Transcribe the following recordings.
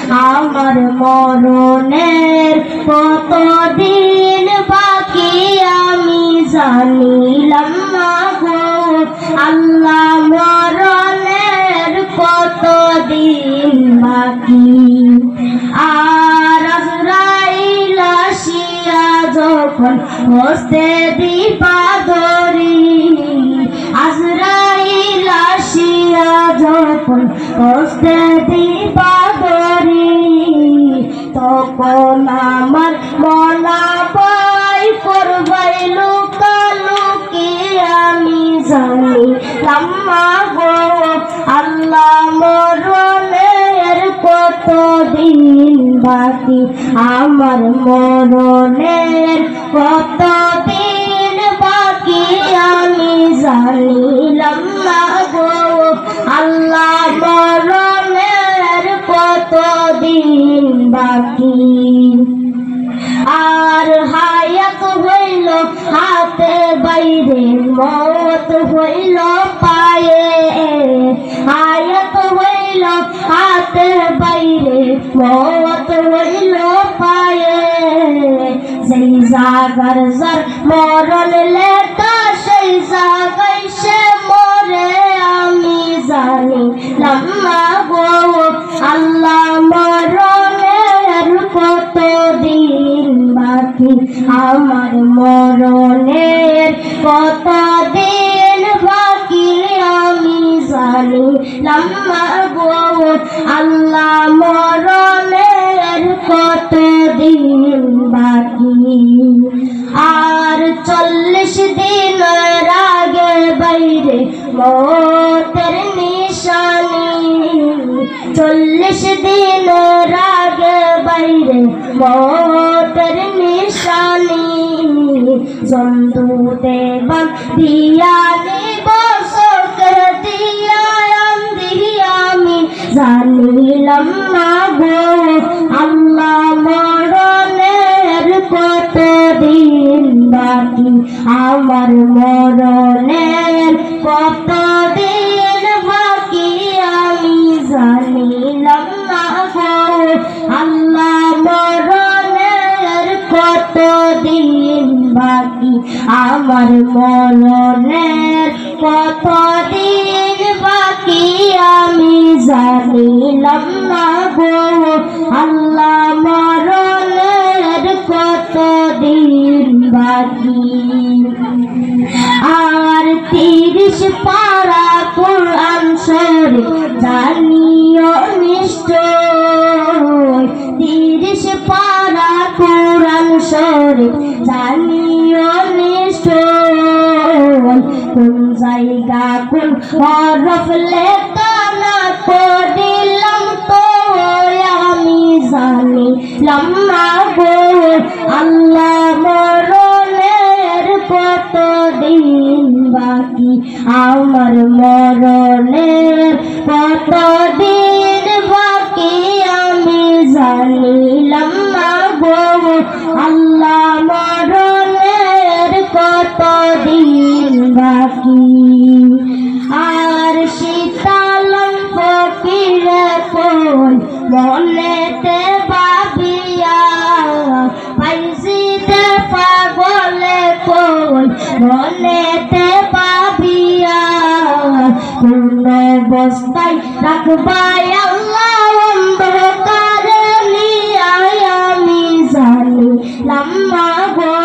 আমার মরণের কতদিন বাকি আমি জানিলাম না গো আল্লাহ মরণের কতদিন বাকি আর আজরাইল আসিয়া যখন হস্তে দিবা ধরি আজরাইল আসিয়া যখন হস্তে দিবা ধরি তখন আমার মনা পাই করবাই লুকালুকি আমি জানিলাম না গো আল্লাহ মরণের কতদিন বাকি আমার মরণের কতদিন বাকি আমি জানিলাম না গো আল্লাহ মরণের কতদিন বাকি আর হায়াত হইল হাতে বাইরে মওত হইল পায়ে হায়াত হইল হাতে বাইরে মওত হইল পায়ে যেই জাগার যার মরণ লেখা সেই জাগায় সে মরে আমি জানিলাম না গো আল্লাহ মরণের কতদিন বাকি আমার মরণের কতদিন বাকি আমি জানিলাম না গো আল্লাহ মরণের কতদিন বাকি আর 40 দিনের আগে বাইরে মওতের নিশানি 40 দিনের আগে বাইরে মওতের নিশানি জন্দুতে বাঁধিয়া নিব চোখের দিয়া আন্ধি আমি জানিলাম না গো আল্লাহ মরণের কতদিন বাকি আমার মরণের কতদিন বাকি আমি জানিলাম না গো আল্লাহ মরণের কতদিন বাকি আমার মরণের কতদিন বাকি আমি জানিলাম না গো আল্লাহ মরণের কতদিন বাকি আর 30 পারা কোরআন শরীফ জানিও নিশ্চয় 30 পারা কোরআন শরীফ জানিও নিশ্চয় কোন জায়গা কোন হরফ লেখা না পড়িলাম তো আমি জানিলাম না গো আল্লাহ মরণের কতদিন বাকি আমার মরণের কতদিন বাকি আমি জানিলাম না গো আল্লাহ মরণের কতদিন বাকি আর শীতলম ফকিরে কোন মনেতে ভাবিয়া পাইজিতে পাগলে কোন মনেতে ভাবিয়া কোন অবস্থায় রাখবাই আল্লাহ অন্ধকারে নিয়াই আমি জানিলাম না গো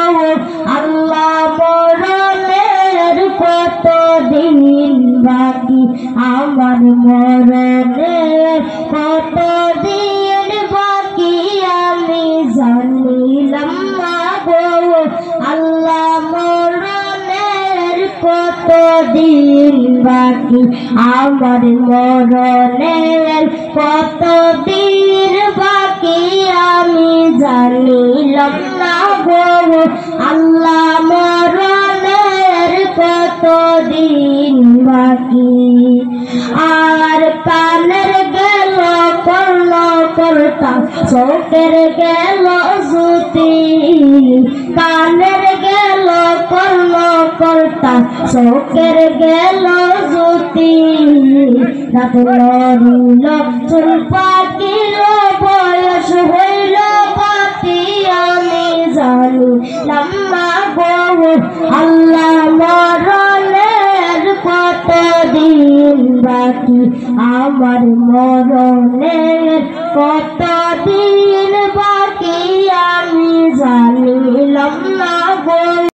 আল্লাহ মরণের কতদিন বাকি আমার মরণের কতদিন বাকি আমি জানিলাম না গো আল্লাহ মরণের কতদিন বাকি আমার মরণের কতদিন বাকি আমি জানিলাম না গো আল্লাহ মরণের কতদিন বাকি আর কানের গেল কর্ণ করতাম চোখের গেল জ্যোতি কানের গেল কর্ণ করতাম চোখের গেল জ্যোতি রাত লড়িল চুল পাখিল লম্মা গো আল্লাহ মরণের কতদিন বাকি আমার মরণের কতদিন বাকি আমি জানিলাম না গো।